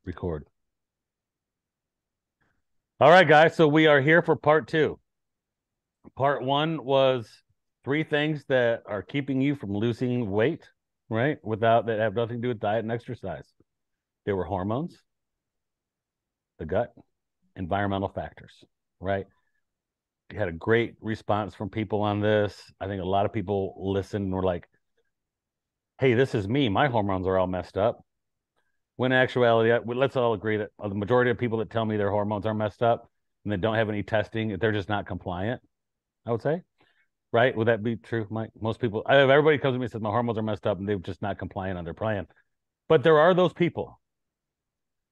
Record. All right, guys. So we are here for part two. Part one was three things that are keeping you from losing weight, right? Without that have nothing to do with diet and exercise. There were hormones, the gut, environmental factors, right? You had a great response from people on this. I think a lot of people listened and were like, hey, this is me. My hormones are all messed up. When in actuality, let's all agree that the majority of people that tell me their hormones are messed up and they don't have any testing, they're just not compliant, I would say. Right? Would that be true, Mike? Most people, everybody comes to me and says my hormones are messed up and they're just not compliant on their plan. But there are those people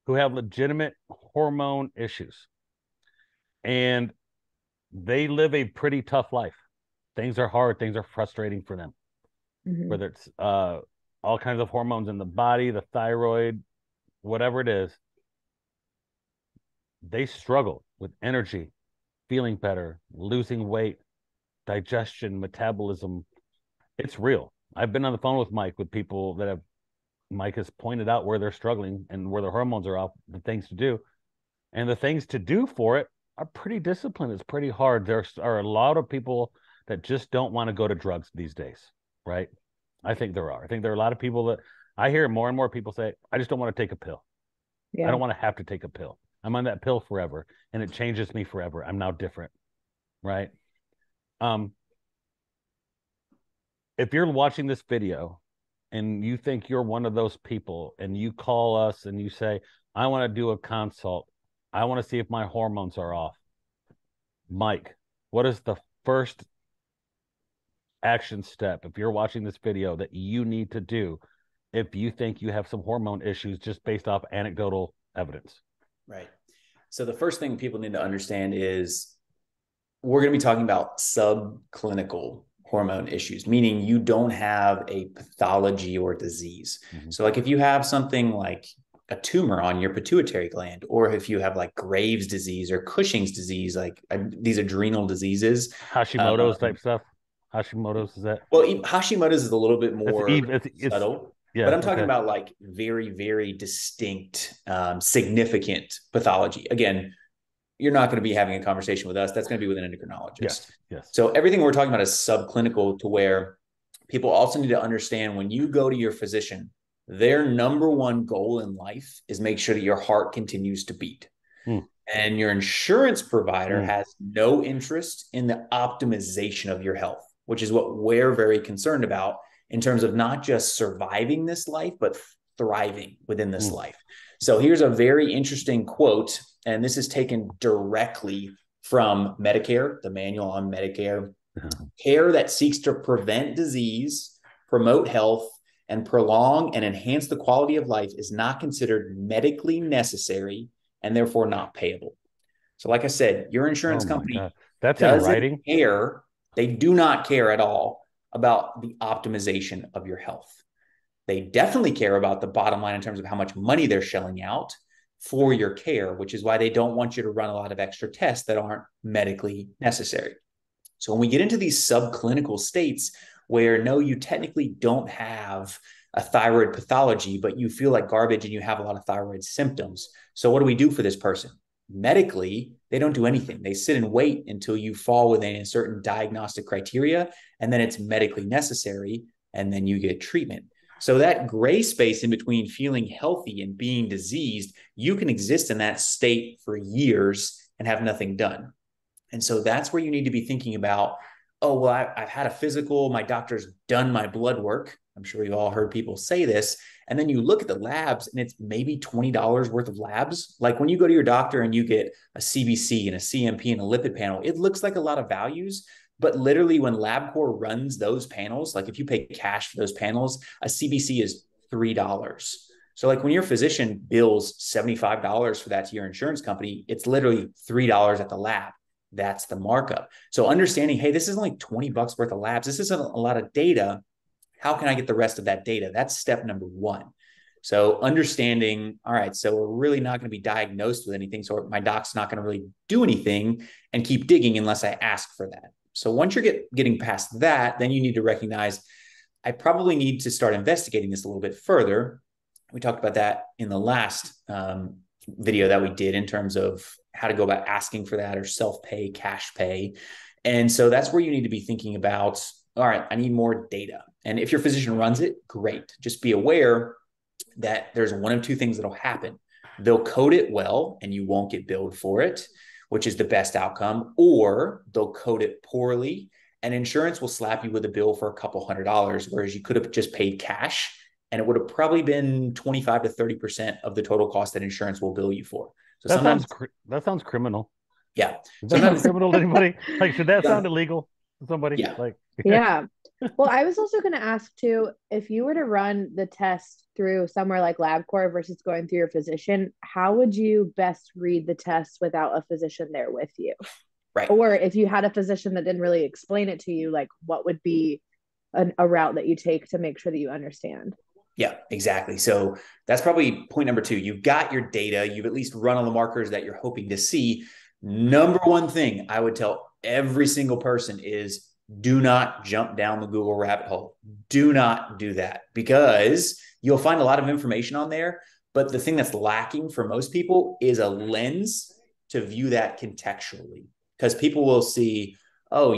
who have legitimate hormone issues and they live a pretty tough life. Things are hard, things are frustrating for them, whether it's all kinds of hormones in the body, the thyroid, whatever it is. They struggle with energy, feeling better, losing weight, digestion, metabolism. It's real. I've been on the phone with Mike with people that have Mike has pointed out where they're struggling and where their hormones are off, the things to do. And the things to do for it are pretty disciplined. It's pretty hard. There are a lot of people that just don't want to go to drugs these days, right? I think there are. I think there are a lot of people that I hear more and more people say, I just don't want to take a pill. I don't want to have to take a pill. I'm on that pill forever and it changes me forever. I'm now different, right? If you're watching this video and you think you're one of those people and you call us and you say, I want to do a consult, I want to see if my hormones are off. Mike, what is the first action step if you're watching this video that you need to do if you think you have some hormone issues just based off anecdotal evidence? Right. So the first thing people need to understand is we're going to be talking about subclinical hormone issues, meaning you don't have a pathology or disease. So like if you have something like a tumor on your pituitary gland, or if you have like Graves' disease or Cushing's disease, like these adrenal diseases. Hashimoto's type stuff. Hashimoto's, is that? Well, Hashimoto's is a little bit more it's subtle, but yeah, I'm talking okay. about like very, very distinct, significant pathology. Again, you're not going to be having a conversation with us. That's going to be with an endocrinologist. Yes. So everything we're talking about is subclinical, to where people also need to understand when you go to your physician, their number one goal in life is make sure that your heart continues to beat. And your insurance provider has no interest in the optimization of your health, which is what we're very concerned about in terms of not just surviving this life, but thriving within this life. So here's a very interesting quote, and this is taken directly from Medicare, the manual on Medicare. Care that seeks to prevent disease, promote health, and prolong and enhance the quality of life is not considered medically necessary and therefore not payable. So like I said, your insurance company That's in doesn't writing. care. They do not care at all about the optimization of your health. They definitely care about the bottom line in terms of how much money they're shelling out for your care, which is why they don't want you to run a lot of extra tests that aren't medically necessary. So when we get into these subclinical states where no, you technically don't have a thyroid pathology, but you feel like garbage and you have a lot of thyroid symptoms. So what do we do for this person? Medically, they don't do anything. They sit and wait until you fall within a certain diagnostic criteria, and then it's medically necessary, and then you get treatment. So that gray space in between feeling healthy and being diseased, you can exist in that state for years and have nothing done. And so that's where you need to be thinking about, oh, well, I've had a physical, my doctor's done my blood work. I'm sure you've all heard people say this. And then you look at the labs and it's maybe $20 worth of labs. Like when you go to your doctor and you get a CBC and a CMP and a lipid panel, it looks like a lot of values. But literally when LabCorp runs those panels, like if you pay cash for those panels, a CBC is $3. So like when your physician bills $75 for that to your insurance company, it's literally $3 at the lab. That's the markup. So understanding, hey, this is only 20 bucks worth of labs. This isn't a lot of data. How can I get the rest of that data? That's step number one. So understanding, all right, so we're really not going to be diagnosed with anything. So my doc's not going to really do anything and keep digging unless I ask for that. So once you're getting past that, then you need to recognize, I probably need to start investigating this a little bit further, We talked about that in the last video that we did in terms of how to go about asking for that or self-pay, cash pay. And so that's where you need to be thinking about, all right, I need more data. And if your physician runs it, great. Just be aware that there's one of two things that'll happen. They'll code it well and you won't get billed for it, which is the best outcome, or they'll code it poorly and insurance will slap you with a bill for a couple $100, whereas you could have just paid cash and it would have probably been 25 to 30% of the total cost that insurance will bill you for. So sometimes that sounds criminal. yeah. Does that sound Sometimes criminal to anybody? Like, should that yeah. sound illegal to somebody? Yeah. Like, Yeah. Well, I was also going to ask too, if you were to run the test through somewhere like LabCorp versus going through your physician, how would you best read the test without a physician there with you? Right. Or if you had a physician that didn't really explain it to you, like what would be a route that you take to make sure that you understand? Yeah, exactly. So that's probably point number two. You've got your data. You've at least run all the markers that you're hoping to see. Number one thing I would tell every single person is do not jump down the Google rabbit hole. Do not do that because you'll find a lot of information on there. But the thing that's lacking for most people is a lens to view that contextually, because people will see, oh,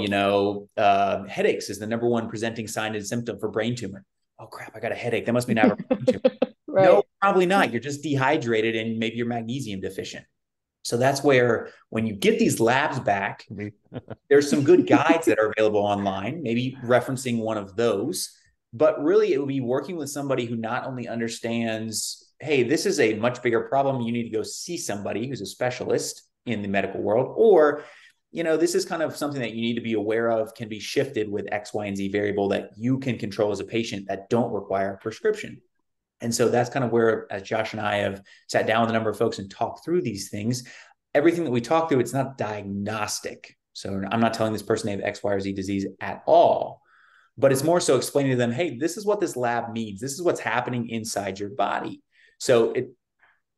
headaches is the number one presenting sign and symptom for brain tumor. Oh crap, I got a headache. That must be an brain tumor. Right. No, probably not. You're just dehydrated and maybe you're magnesium deficient. So that's where when you get these labs back, there's some good guides that are available online, maybe referencing one of those. But really, it would be working with somebody who not only understands, hey, this is a much bigger problem. You need to go see somebody who's a specialist in the medical world, or this is kind of something that you need to be aware of, can be shifted with X, Y, and Z variable that you can control as a patient that don't require a prescription. And so that's kind of where, as Josh and I have sat down with a number of folks and talked through these things, everything that we talk through, it's not diagnostic. So I'm not telling this person they have X, Y, or Z disease at all, but it's more so explaining to them, hey, this is what this lab means. This is what's happening inside your body. So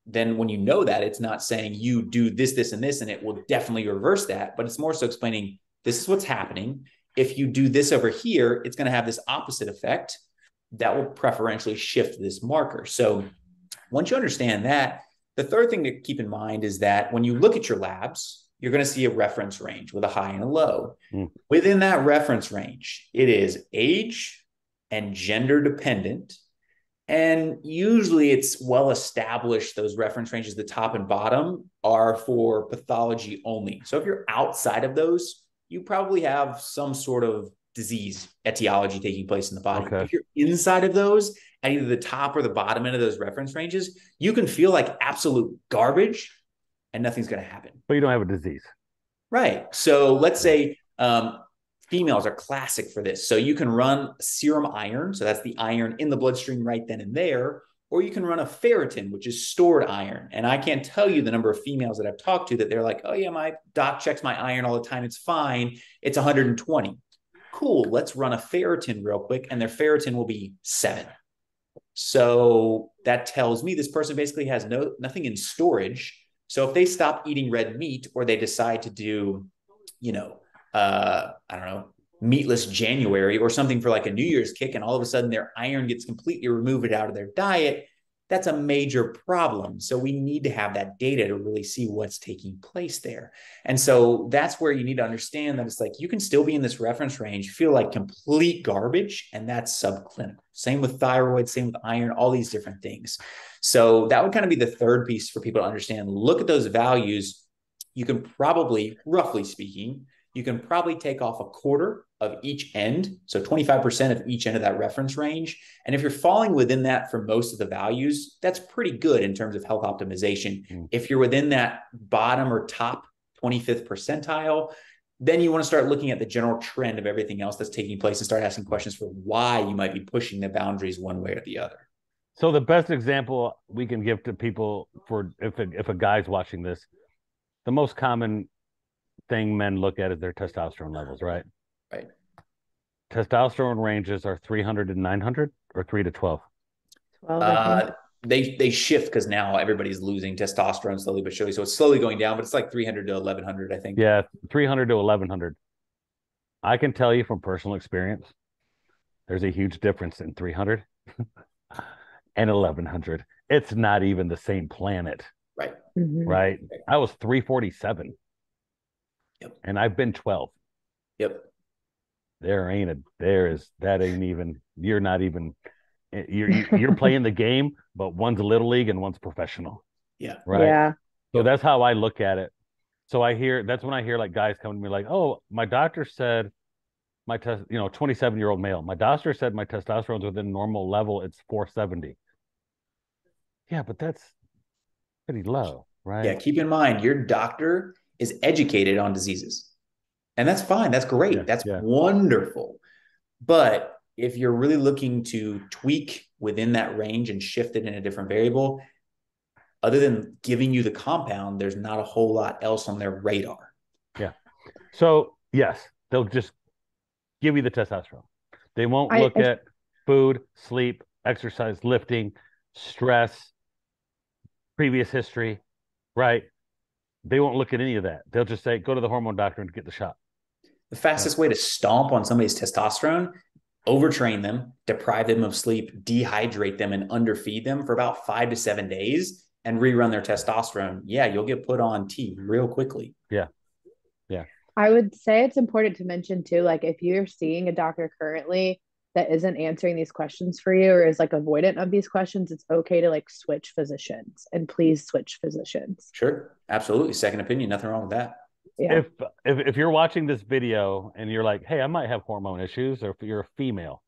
then when you know that, it's not saying you do this, this, and this, and it will definitely reverse that, but it's more so explaining this is what's happening. If you do this over here, it's going to have this opposite effect that will preferentially shift this marker. So once you understand that, the third thing to keep in mind is that when you look at your labs, you're going to see a reference range with a high and a low. Within that reference range, it is age and gender dependent. And usually it's well established, those reference ranges, the top and bottom are for pathology only. So if you're outside of those, you probably have some sort of disease etiology taking place in the body. Okay. If you're inside of those, at either the top or the bottom end of those reference ranges, you can feel like absolute garbage and nothing's going to happen. But you don't have a disease. Right. So let's say females are classic for this. So you can run serum iron. So that's the iron in the bloodstream right then and there. Or you can run a ferritin, which is stored iron. And I can't tell you the number of females that I've talked to that they're like, oh yeah, my doc checks my iron all the time. It's fine. It's 120. Cool. Let's run a ferritin real quick. And their ferritin will be 7. So that tells me this person basically has nothing in storage. So if they stop eating red meat or they decide to do, I don't know, meatless January or something for like a New Year's kick, and all of a sudden their iron gets completely removed out of their diet, that's a major problem. So we need to have that data to really see what's taking place there. And so that's where you need to understand that it's like you can still be in this reference range, feel like complete garbage, and that's subclinical. Same with thyroid, same with iron, all these different things. So that would kind of be the third piece for people to understand. Look at those values. You can probably, roughly speaking, you can probably take off a quarter of each end, so 25% of each end of that reference range. And if you're falling within that for most of the values, that's pretty good in terms of health optimization. If you're within that bottom or top 25th percentile, then you want to start looking at the general trend of everything else that's taking place and start asking questions for why you might be pushing the boundaries one way or the other. So the best example we can give to people for if a guy's watching this, the most common thing men look at is their testosterone levels, right? Right. Testosterone ranges are 300 to 900 or 3 to 12? 12, they shift because now everybody's losing testosterone slowly but surely. So it's slowly going down, but it's like 300 to 1100, I think. Yeah, 300 to 1100. I can tell you from personal experience, there's a huge difference in 300 and 1100. It's not even the same planet, Right. right? I was 347. Yep. And I've been 12. Yep. That ain't even, you're not even, you're playing the game, but one's a little league and one's professional. Yeah. Right. Yeah. So that's how I look at it. So that's when I hear like guys come to me like, oh, my doctor said my 27-year-old male, my doctor said my testosterone's within normal level. It's 470. Yeah, but that's pretty low, right? Yeah. Keep in mind, your doctor is educated on diseases. And that's fine. That's great. Yeah, That's yeah. wonderful. But if you're really looking to tweak within that range and shift it in a different variable, other than giving you the compound, there's not a whole lot else on their radar. Yeah. So yes, they'll just give you the testosterone. They won't look at food, sleep, exercise, lifting, stress, previous history, right? They won't look at any of that. They'll just say, go to the hormone doctor and get the shot. The fastest way to stomp on somebody's testosterone, overtrain them, deprive them of sleep, dehydrate them, and underfeed them for about 5 to 7 days and rerun their testosterone. Yeah, you'll get put on T real quickly. Yeah. Yeah. I would say it's important to mention too, like if you're seeing a doctor currently that isn't answering these questions for you or is like avoidant of these questions, it's okay to like switch physicians, and please switch physicians. Sure. Absolutely. Second opinion. Nothing wrong with that. Yeah. If you're watching this video and you're like, hey, I might have hormone issues, or if you're a female,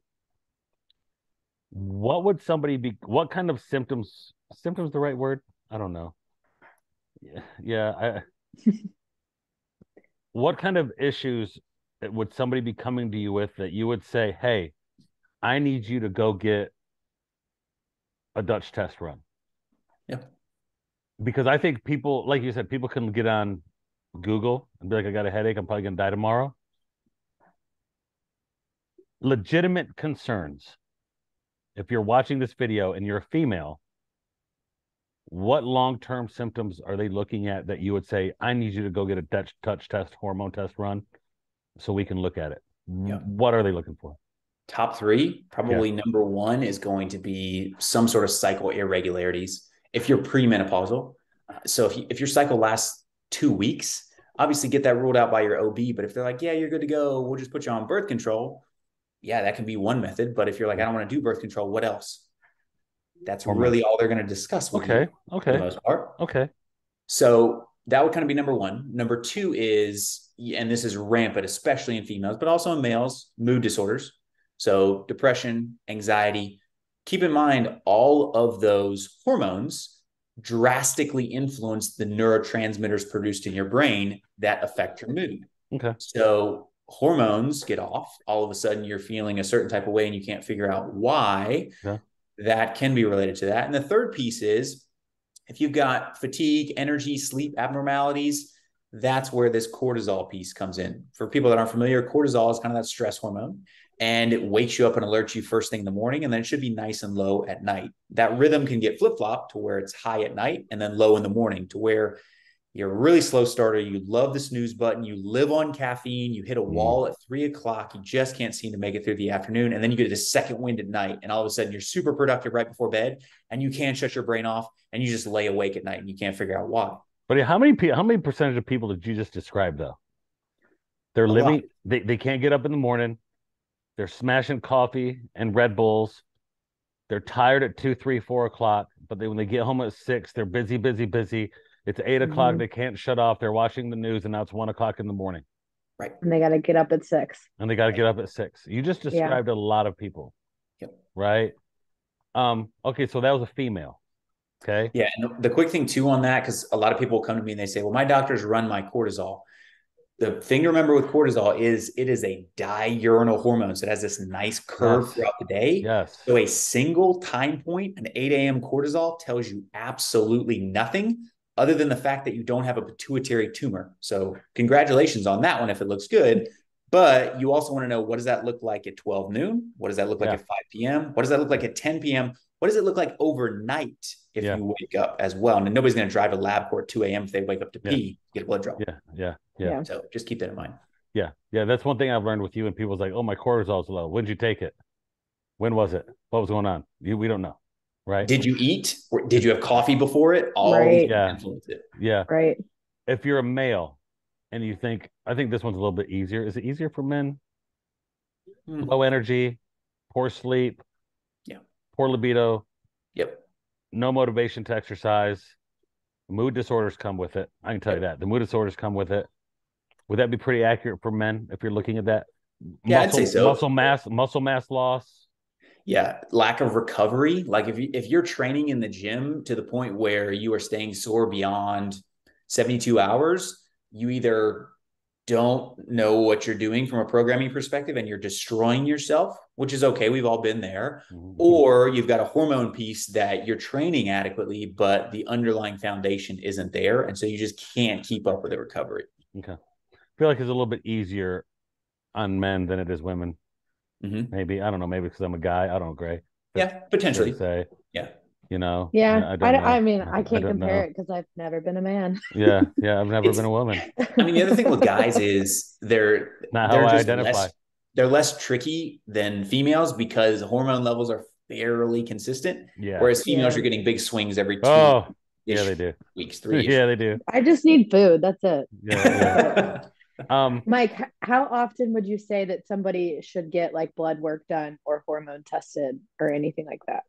what kind of symptoms the right word? I don't know. What kind of issues would somebody be coming to you with that you would say, hey, I need you to go get a Dutch test run? Yeah. Because I think people, like you said, people can get on Google and be like, I got a headache, I'm probably going to die tomorrow. Legitimate concerns. If you're watching this video and you're a female, what long-term symptoms are they looking at that you would say, I need you to go get a Dutch touch test, hormone test run so we can look at it? Yeah. What are they looking for? Top 3, probably number 1 is going to be some sort of cycle irregularities. If you're premenopausal, so if your cycle lasts 2 weeks, obviously get that ruled out by your OB. But if they're like, yeah, you're good to go, we'll just put you on birth control. Yeah, that can be one method. But if you're like, I don't want to do birth control, what else? That's really all they're going to discuss with you for the most part. Okay. So that would kind of be number 1. Number 2 is, and this is rampant, especially in females, but also in males, mood disorders. So depression, anxiety. Keep in mind, all of those hormones drastically influence the neurotransmitters produced in your brain that affect your mood. Okay. So hormones get off. All of a sudden, you're feeling a certain type of way and you can't figure out why. Yeah. That can be related to that. And the third piece is if you've got fatigue, energy, sleep abnormalities, that's where this cortisol piece comes in. For people that aren't familiar, cortisol is kind of that stress hormone, and it wakes you up and alerts you first thing in the morning, and then it should be nice and low at night. That rhythm can get flip-flopped to where it's high at night and then low in the morning, to where you're a really slow starter. You love the snooze button. You live on caffeine. You hit a wall at 3 o'clock. You just can't seem to make it through the afternoon. And then you get a second wind at night. And all of a sudden you're super productive right before bed, and you can't shut your brain off, and you just lay awake at night and you can't figure out why. But how many percentage of people did you just describe though? They're living, they can't get up in the morning. They're smashing coffee and Red Bulls. They're tired at 2, 3, 4 o'clock, but when they get home at 6, they're busy. It's 8 o'clock. They can't shut off. They're watching the news, and now it's 1 o'clock in the morning. Right. And they got to get up at 6. You just described a lot of people. Yep. Right. Okay. So that was a female. Okay. Yeah. And the quick thing too on that, because a lot of people come to me and they say, well, my doctors run my cortisol. The thing to remember with cortisol is it is a diurnal hormone. So it has this nice curve throughout the day. Yes. So a single time point, an 8 a.m. cortisol, tells you absolutely nothing other than the fact that you don't have a pituitary tumor. So congratulations on that one if it looks good. But you also want to know, what does that look like at 12 noon? What does that look like at 5 p.m.? What does that look like at 10 p.m.? What does it look like overnight if you wake up as well? And nobody's going to drive to LabCorp at 2 a.m. if they wake up to pee, get a blood draw. Yeah. So just keep that in mind. Yeah. That's one thing I've learned with you, and people's like, oh, my cortisol's low. When did you take it? When was it? What was going on? We don't know. right? Did you eat? Did you have coffee before it? All these Right. things Yeah, influence it. yeah. Right. If you're a male and you think, I think this one's a little bit easier. Is it easier for men? Hmm. Low energy, poor sleep, Yeah. poor libido, Yep. no motivation to exercise. Mood disorders come with it. I can tell you Yep. that. The mood disorders come with it. Would that be pretty accurate for men if you're looking at that? Yeah, I'd say so. Muscle mass loss. Yeah, lack of recovery. Like if you're training in the gym to the point where you are staying sore beyond 72 hours, you either don't know what you're doing from a programming perspective and you're destroying yourself, which is okay. We've all been there. Or you've got a hormone piece that you're training adequately, but the underlying foundation isn't there. And so you just can't keep up with the recovery. Okay. I feel like it's a little bit easier on men than it is women. Mm-hmm. Maybe. I don't know. Maybe because I'm a guy. I don't know, Gray. Yeah, Fair to potentially. say. Yeah. I, Yeah. I don't know. I mean, I I can't don't compare know. it because I've never been a man. Yeah. Yeah. I've never It's been a woman. I mean, the other thing with guys is Not how they're I just identify. they're less tricky than females because hormone levels are fairly consistent, Yeah. whereas females Yeah. are getting big swings every two Oh, yeah, ish they do. weeks, 3-ish. Yeah, they do. I just need food. That's it. Yeah, yeah. But Um, Mike, how often would you say that somebody should get like blood work done or hormone tested or anything like that?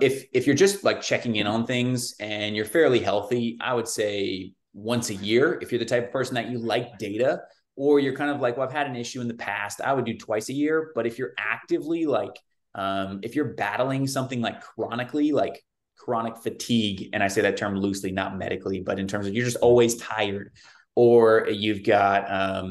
If you're just like checking in on things and you're fairly healthy, I would say once a year. If you're the type of person that you like data, or you're kind of like, well, I've had an issue in the past, I would do twice a year. But if you're actively like, if you're battling something like chronically, like chronic fatigue, and I say that term loosely, not medically, but in terms of you're just always tired, or you've got, I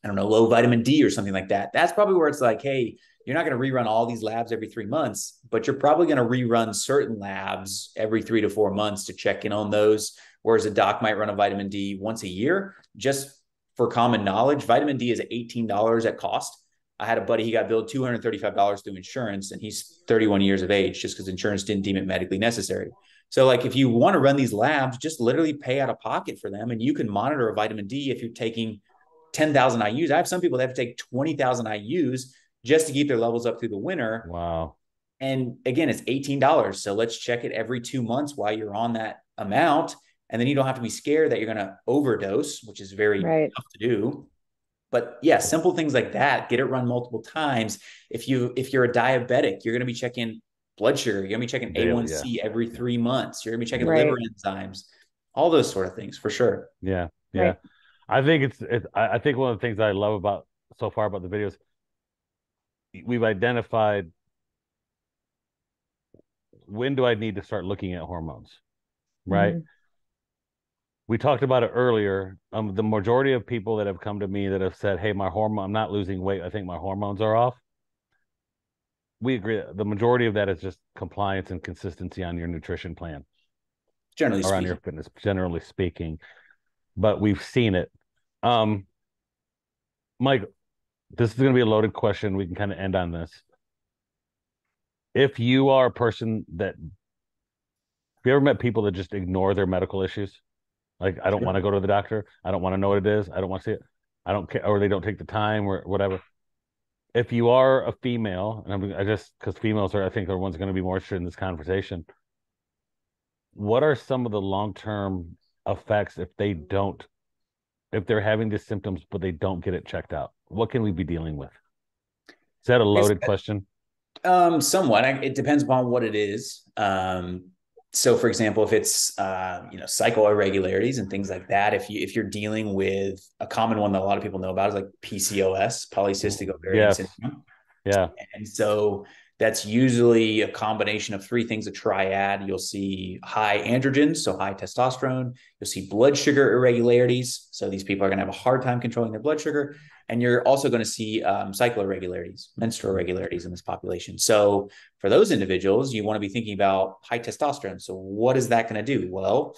don't know, low vitamin D or something like that. That's probably where it's like, hey, you're not going to rerun all these labs every 3 months, but you're probably going to rerun certain labs every 3 to 4 months to check in on those. Whereas a doc might run a vitamin D once a year. Just for common knowledge, vitamin D is $18 at cost. I had a buddy, he got billed $235 through insurance, and he's 31 years of age just because insurance didn't deem it medically necessary. So, like, if you want to run these labs, just literally pay out of pocket for them, and you can monitor a vitamin D if you're taking 10,000 IUs. I have some people that have to take 20,000 IUs just to keep their levels up through the winter. wow. And again, it's $18. So let's check it every 2 months while you're on that amount. And then you don't have to be scared that you're going to overdose, which is very Right. tough to do. But yeah, simple things like that, get it run multiple times. If you're a diabetic, you're going to be checking blood sugar. You're going to be checking Daily, yeah. A1C every 3 months. You're going to be checking liver Right. enzymes, all those sort of things for sure. Yeah, yeah. Right. I think I think one of the things I love about so far about the videos, we've identified when do I need to start looking at hormones, right? Mhm. We talked about it earlier. The majority of people that have come to me that have said, "Hey, I'm not losing weight. I think my hormones are off." We agree. The majority of that is just compliance and consistency on your nutrition plan Generally or on your speaking. fitness, generally speaking. But we've seen it. Um, Mike, this is going to be a loaded question. We can kind of end on this. If you are a person that, have you ever met people that just ignore their medical issues? Like, I don't want to go to the doctor. I don't want to know what it is. I don't want to see it. I don't care, or they don't take the time or whatever. If you are a female, and I just because females are, I think, are the ones going to be more interested in this conversation. What are some of the long-term effects if they're having these symptoms, but they don't get it checked out? What can we be dealing with? Is that a loaded question? Somewhat. It depends upon what it is. So, for example, if it's cycle irregularities and things like that, if you're dealing with a common one that a lot of people know about is like PCOS, polycystic ovarian Yes. syndrome, Yeah. and so that's usually a combination of three things, a triad. You'll see high androgens, so high testosterone. You'll see blood sugar irregularities. So these people are going to have a hard time controlling their blood sugar. And you're also going to see cycle irregularities, menstrual irregularities in this population. So for those individuals, you want to be thinking about high testosterone. So what is that going to do? Well,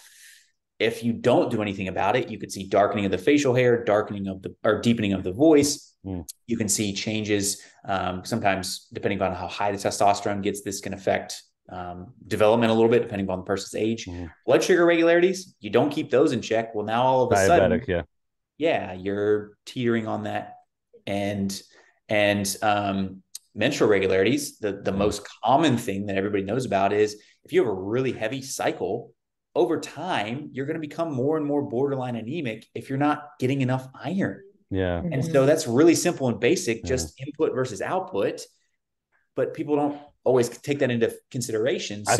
if you don't do anything about it, you could see darkening of the facial hair, deepening of the voice. You can see changes. Sometimes, depending on how high the testosterone gets, this can affect development a little bit, depending on the person's age. Blood sugar irregularities, you don't keep those in check. Well, now all of a sudden, yeah, you're teetering on that. And menstrual regularities, the most common thing that everybody knows about is if you have a really heavy cycle, over time, you're going to become more and more borderline anemic if you're not getting enough iron. Yeah. And so that's really simple and basic, just input versus output. But people don't always take that into consideration. So I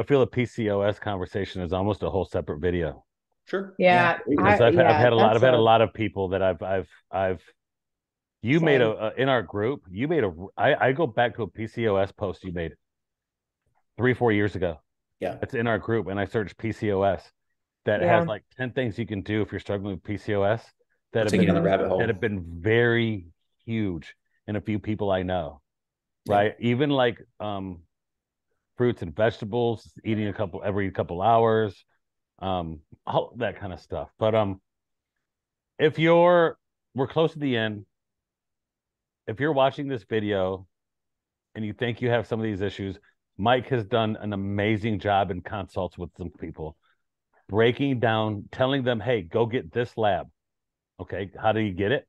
feel the PCOS conversation is almost a whole separate video. sure. Yeah. Because I've had a lot of people that I've you Same. made in our group, you made I go back to a PCOS post you made 3-4 years ago. Yeah. It's in our group, and I searched PCOS that has like 10 things you can do if you're struggling with PCOS that have taking been down the rabbit hole. that have been very huge in a few people I know. Right. Even like fruits and vegetables, eating every couple hours, all that kind of stuff. But if we're close to the end. If you're watching this video and you think you have some of these issues, Mike has done an amazing job in consults with some people, breaking down, telling them, hey, go get this lab. Okay, how do you get it?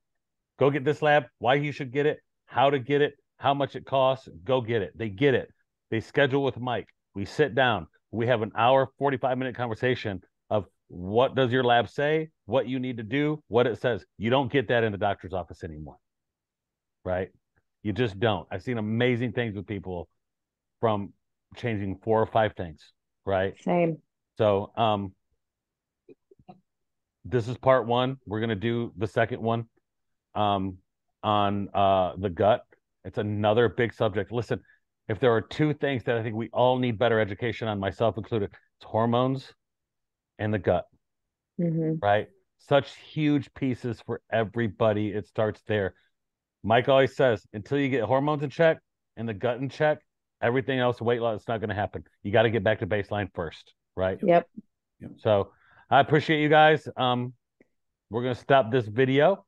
Go get this lab, why you should get it, how to get it, how much it costs, go get it. They get it. They schedule with Mike. We sit down. We have an hour, 45-minute conversation of what does your lab say, what you need to do, what it says. You don't get that in the doctor's office anymore. Right? You just don't. I've seen amazing things with people from changing 4 or 5 things, right? Same. So this is part 1. We're going to do the second one on the gut. It's another big subject. Listen, if there are 2 things that I think we all need better education on, myself included, it's hormones and the gut. Right? Such huge pieces for everybody. It starts there. Mike always says, until you get hormones in check and the gut in check, everything else, weight loss, it's not going to happen. You got to get back to baseline first, right? Yep. So I appreciate you guys. We're going to stop this video.